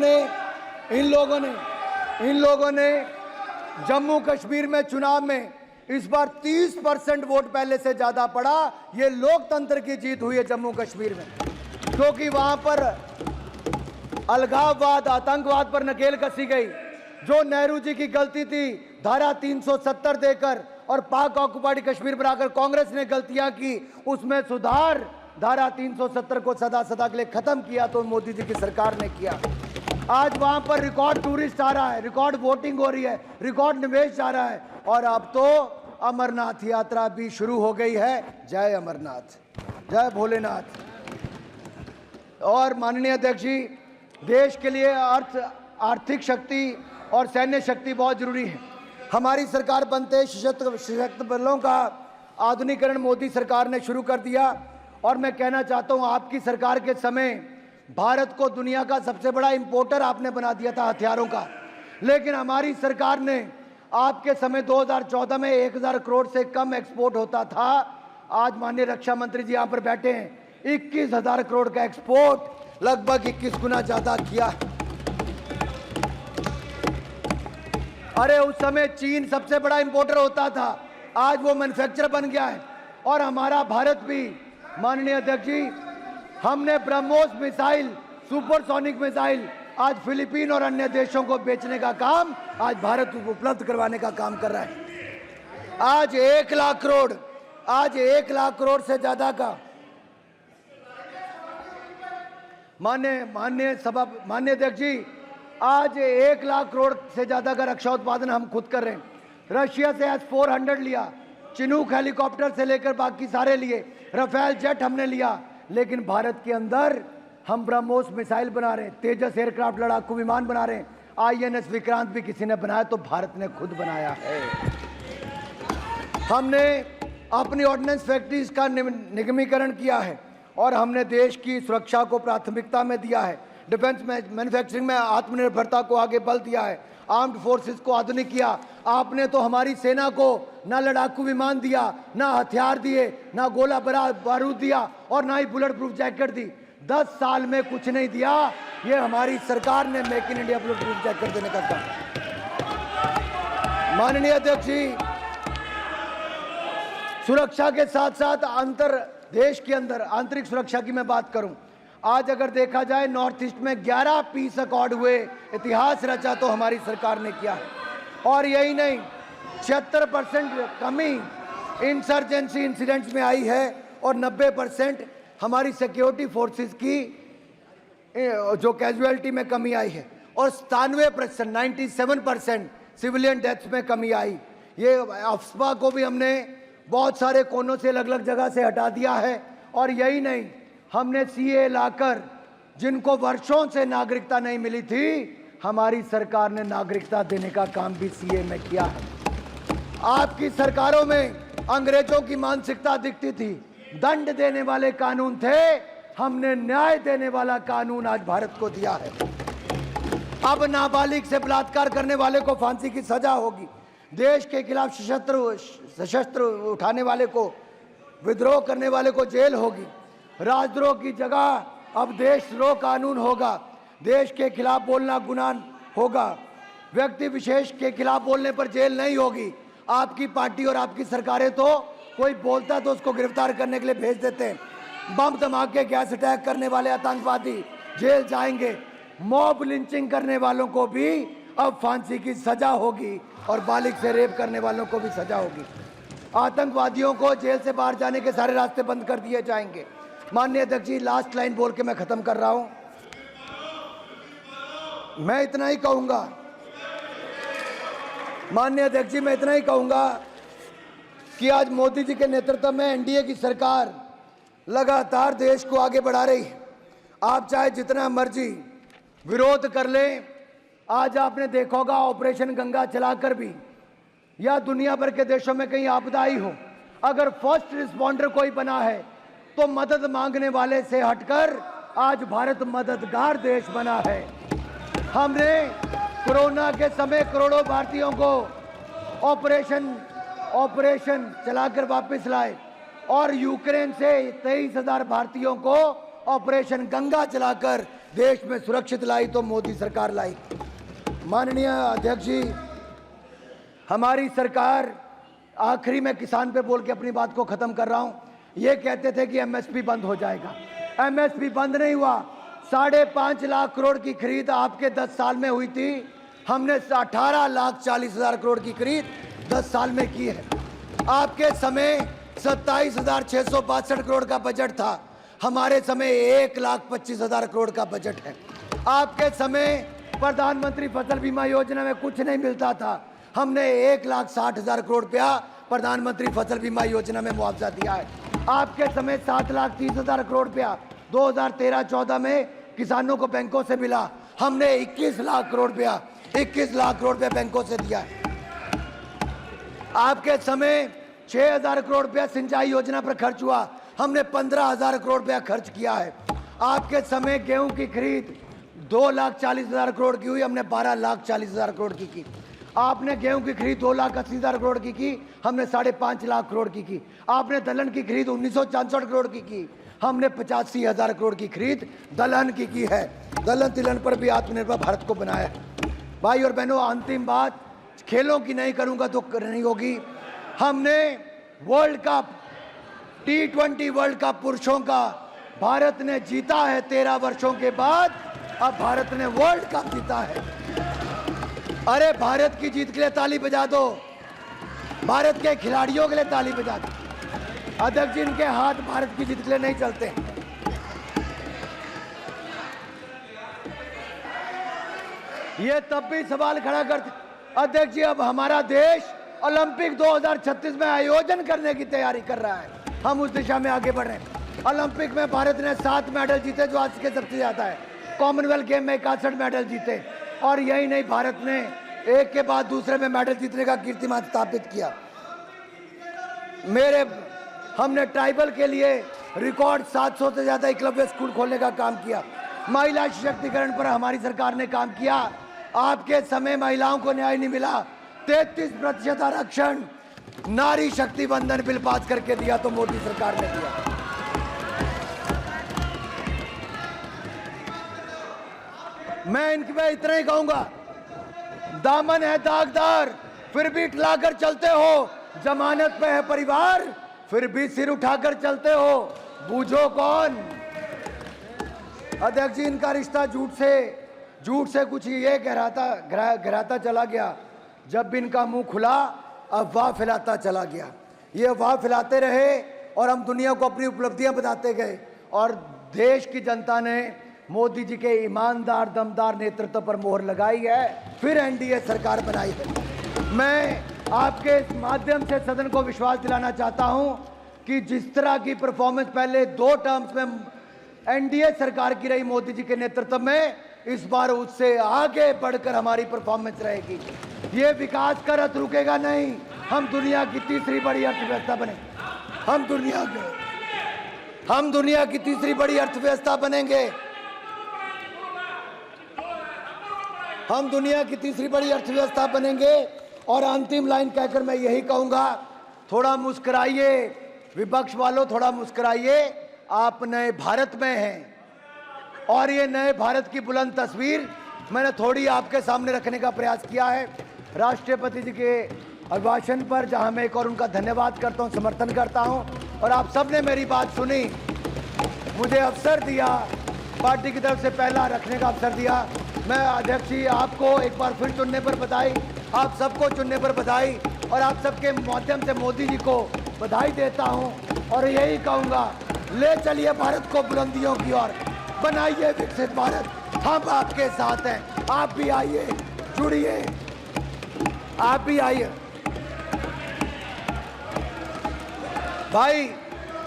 ने जम्मू कश्मीर में चुनाव में इस बार 30% वोट पहले से ज्यादा पड़ा। ये लोकतंत्र की जीत हुई है जम्मू कश्मीर में, क्योंकि वहां पर अलगाववाद, आतंकवाद पर नकेल कसी गई। जो नेहरू जी की गलती थी धारा 370 देकर और पाक ऑक्युपाइड कश्मीर बनाकर कांग्रेस ने गलतियां की, उसमें सुधार धारा 370 को सदा के लिए खत्म किया तो मोदी जी की सरकार ने किया। आज वहां पर रिकॉर्ड टूरिस्ट आ रहा है, रिकॉर्ड वोटिंग हो रही है, रिकॉर्ड निवेश जा रहा है, और अब तो अमरनाथ यात्रा भी शुरू हो गई है। जय अमरनाथ, जय भोलेनाथ। और माननीय अध्यक्ष जी, देश के लिए आर्थिक शक्ति और सैन्य शक्ति बहुत जरूरी है। हमारी सरकार बनते सशस्त्र बलों का आधुनिकीकरण मोदी सरकार ने शुरू कर दिया। और मैं कहना चाहता हूं, आपकी सरकार के समय भारत को दुनिया का सबसे बड़ा इंपोर्टर आपने बना दिया था हथियारों का, लेकिन हमारी सरकार ने आपके समय 2014 में 1000 करोड़ से कम एक्सपोर्ट होता था। आज माननीय रक्षा मंत्री जी यहां पर बैठे हैं, 21,000 करोड़ का एक्सपोर्ट, लगभग 21 गुना ज्यादा किया। अरे उस समय चीन सबसे बड़ा इंपोर्टर होता था, आज वो मैन्युफैक्चरर बन गया है। और हमारा भारत भी, माननीय अध्यक्ष जी, हमने ब्रह्मोस मिसाइल, सुपरसोनिक मिसाइल आज फिलीपीन और अन्य देशों को बेचने का काम आज भारत उपलब्ध करवाने का काम कर रहा है। आज 1 लाख करोड़ से ज्यादा का माननीय अध्यक्ष जी, आज 1 लाख करोड़ से ज्यादा का रक्षा उत्पादन हम खुद कर रहे हैं। रशिया से S-400 लिया, चिनूक हेलीकॉप्टर से लेकर बाकी सारे लिए, राफेल जेट हमने लिया, लेकिन भारत के अंदर हम ब्रह्मोस मिसाइल बना रहे हैं, तेजस एयरक्राफ्ट लड़ाकू विमान बना रहे हैं, INS विक्रांत भी किसी ने बनाया तो भारत ने खुद बनाया है। हमने अपनी ऑर्डिनेंस फैक्ट्रीज का निगमीकरण किया है और हमने देश की सुरक्षा को प्राथमिकता में दिया है। डिफेंस मैन्युफैक्चरिंग में आत्मनिर्भरता को आगे बल दिया है, आर्म्ड फोर्सेस को आधुनिक किया। आपने तो हमारी सेना को ना लड़ाकू विमान दिया, ना हथियार दिए, ना गोला बारूद दिया और ना ही बुलेट प्रूफ जैकेट दी। 10 साल में कुछ नहीं दिया। ये हमारी सरकार ने make in India bullet proof jacket देने का काम। माननीय अध्यक्ष जी, सुरक्षा के साथ साथ देश के अंदर आंतरिक सुरक्षा की मैं बात करूं, आज अगर देखा जाए नॉर्थ ईस्ट में 11 पीस अकॉर्ड हुए, इतिहास रचा तो हमारी सरकार ने किया है। और यही नहीं, 76% कमी इंसर्जेंसी इंसिडेंट्स में आई है और 90% हमारी सिक्योरिटी फोर्सेस की जो कैजुअलिटी में कमी आई है और 97% 97% सिविलियन डेथ्स में कमी आई। ये अफवाह को भी हमने बहुत सारे कोनों से अलग अलग जगह से हटा दिया है। और यही नहीं, हमने सीए लाकर जिनको वर्षों से नागरिकता नहीं मिली थी, हमारी सरकार ने नागरिकता देने का काम भी सीए में किया है। आपकी सरकारों में अंग्रेजों की मानसिकता दिखती थी, दंड देने वाले कानून थे, हमने न्याय देने वाला कानून आज भारत को दिया है। अब नाबालिग से बलात्कार करने वाले को फांसी की सजा होगी, देश के खिलाफ सशस्त्र उठाने वाले को, विद्रोह करने वाले को जेल होगी, राजद्रोह की जगह अब देशद्रोह कानून होगा, देश के खिलाफ बोलना गुनाह होगा, व्यक्ति विशेष के खिलाफ बोलने पर जेल नहीं होगी। आपकी पार्टी और आपकी सरकारें तो कोई बोलता तो उसको गिरफ्तार करने के लिए भेज देते हैं, बम धमाके गैस अटैक करने वाले आतंकवादी जेल जाएंगे, मॉब लिंचिंग करने वालों को भी अब फांसी की सजा होगी और बालिग से रेप करने वालों को भी सजा होगी। आतंकवादियों को जेल से बाहर जाने के सारे रास्ते बंद कर दिए जाएंगे। माननीय अध्यक्ष जी, लास्ट लाइन बोल के मैं खत्म कर रहा हूं। मैं इतना ही कहूंगा, माननीय अध्यक्ष जी, मैं इतना ही कहूंगा कि आज मोदी जी के नेतृत्व में एनडीए की सरकार लगातार देश को आगे बढ़ा रही है। आप चाहे जितना मर्जी विरोध कर लें, आज आपने देखा होगा ऑपरेशन गंगा चलाकर भी या दुनिया भर के देशों में कहीं आपदा आई हो, अगर फर्स्ट रिस्पॉन्डर कोई बना है तो मदद मांगने वाले से हटकर आज भारत मददगार देश बना है। हमने कोरोना के समय करोड़ों भारतीयों को ऑपरेशन चलाकर वापस लाए और यूक्रेन से 23,000 भारतीयों को ऑपरेशन गंगा चलाकर देश में सुरक्षित लाई तो मोदी सरकार लाई। माननीय अध्यक्ष जी, हमारी सरकार, आखिरी में किसान पे बोल के अपनी बात को खत्म कर रहा हूं। ये कहते थे कि एमएसपी बंद हो जाएगा, एमएसपी बंद नहीं हुआ। 5.5 लाख करोड़ की खरीद आपके 10 साल में हुई थी, हमने 18,40,000 करोड़ की खरीद 10 साल में की है। आपके समय 27,662 करोड़ का बजट था, हमारे समय 1,25,000 करोड़ का बजट है। आपके समय प्रधानमंत्री फसल बीमा योजना में कुछ नहीं मिलता था, हमने 1,60,000 करोड़ रुपया प्रधानमंत्री फसल बीमा योजना में मुआवजा दिया है। आपके समय 7,30,000 करोड़ रुपया 2013-14 में किसानों को बैंकों से मिला, हमने 21 लाख करोड़ रुपया बैंकों से दिया है। आपके समय 6,000 करोड़ रुपया सिंचाई योजना पर खर्च हुआ, हमने 15,000 करोड़ रुपया खर्च किया है। आपके समय गेहूं की खरीद 2,40,000 करोड़ की हुई, हमने 12,40,000 करोड़ की। आपने गेहूं की खरीद 2,80,000 करोड़ की, हमने 5.5 लाख करोड़ की। आपने दलहन की खरीद 1,964 करोड़ की, हमने 85,000 करोड़ की खरीद दलहन की है। दलहन तिलहन पर भी आत्मनिर्भर भारत को बनाया है। भाई और बहनों, अंतिम बात खेलों की नहीं करूंगा तो नहीं होगी। हमने world cup T20 world cup पुरुषों का भारत ने जीता है 13 वर्षों के बाद। अब भारत ने वर्ल्ड कप जीता है। अरे भारत की जीत के लिए ताली बजा दो, भारत के खिलाड़ियों के लिए ताली बजा दो। अध्यक्ष जी, इनके हाथ भारत की जीत के लिए नहीं चलते। ये तब भी सवाल खड़ा करते, अध्यक्ष जी अब हमारा देश ओलंपिक 2036 में आयोजन करने की तैयारी कर रहा है, हम उस दिशा में आगे बढ़ रहे हैं। ओलंपिक में भारत ने 7 मेडल जीते, जो आज के सबसे ज्यादा है। कॉमनवेल्थ गेम में 61 मेडल जीते, और यही नहीं, भारत ने एक के बाद दूसरे में मेडल जीतने का कीर्तिमान स्थापित किया। हमने ट्राइबल के लिए रिकॉर्ड 700 से ज्यादा एकलव्य स्कूल खोलने का काम किया। महिला सशक्तिकरण पर हमारी सरकार ने काम किया। आपके समय महिलाओं को न्याय नहीं मिला, 33% आरक्षण नारी शक्ति बंधन बिल पास करके दिया तो मोदी सरकार ने दिया। मैं इनके पे इतना ही कहूंगा, दामन है दागदार फिर भी लाकर चलते हो, जमानत पे है परिवार, फिर भी सिर उठाकर चलते हो, बूझो कौन। अध्यक्ष जी, इनका रिश्ता झूठ से कुछ ये गहराता चला गया। जब भी इनका मुंह खुला अफवाह फैलाता चला गया। ये अफवाह फैलाते रहे और हम दुनिया को अपनी उपलब्धियां बताते गए और देश की जनता ने मोदी जी के ईमानदार दमदार नेतृत्व पर मोहर लगाई है, फिर एनडीए सरकार बनाई है। मैं आपके इस माध्यम से सदन को विश्वास दिलाना चाहता हूं कि जिस तरह की परफॉर्मेंस पहले 2 टर्म्स में एनडीए सरकार की रही मोदी जी के नेतृत्व में, इस बार उससे आगे बढ़कर हमारी परफॉर्मेंस रहेगी। ये विकास का रथ रुकेगा नहीं। हम दुनिया की तीसरी बड़ी अर्थव्यवस्था बने। हम दुनिया की तीसरी बड़ी अर्थव्यवस्था बनेंगे। हम दुनिया की तीसरी बड़ी अर्थव्यवस्था बनेंगे। और अंतिम लाइन कहकर मैं यही कहूंगा, थोड़ा मुस्कुराइए विपक्ष वालों, थोड़ा मुस्कुराइए। आप नए भारत में हैं और ये नए भारत की बुलंद तस्वीर मैंने थोड़ी आपके सामने रखने का प्रयास किया है। राष्ट्रपति जी के अभिभाषण पर, जहां मैं एक और उनका धन्यवाद करता हूं, समर्थन करता हूं। और आप सबने मेरी बात सुनी, मुझे अवसर दिया, पार्टी की तरफ से पहला रखने का अवसर दिया। मैं अध्यक्ष जी आपको एक बार फिर चुनने पर बधाई, आप सबको चुनने पर बधाई और आप सबके माध्यम से मोदी जी को बधाई देता हूं और यही कहूंगा, ले चलिए भारत को बुलंदियों की ओर, बनाइए विकसित भारत। हम आपके साथ हैं, आप भी आइए, जुड़िए, आप भी आइए। भाई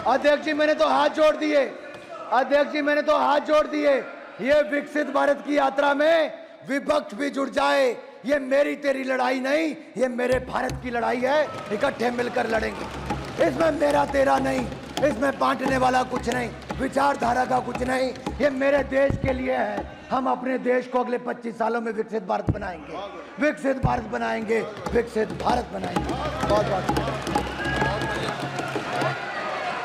अध्यक्ष जी मैंने तो हाथ जोड़ दिए, अध्यक्ष जी मैंने तो हाथ जोड़ दिए। ये विकसित भारत की यात्रा में विपक्ष भी जुड़ जाए। ये मेरी तेरी लड़ाई नहीं, ये मेरे भारत की लड़ाई है। इकट्ठे मिलकर लड़ेंगे। इसमें मेरा तेरा नहीं, इसमें बांटने वाला कुछ नहीं, विचारधारा का कुछ नहीं। ये मेरे देश के लिए है। हम अपने देश को अगले 25 सालों में विकसित भारत बनाएंगे, विकसित भारत बनाएंगे, विकसित भारत बनाएंगे। बहुत बहुत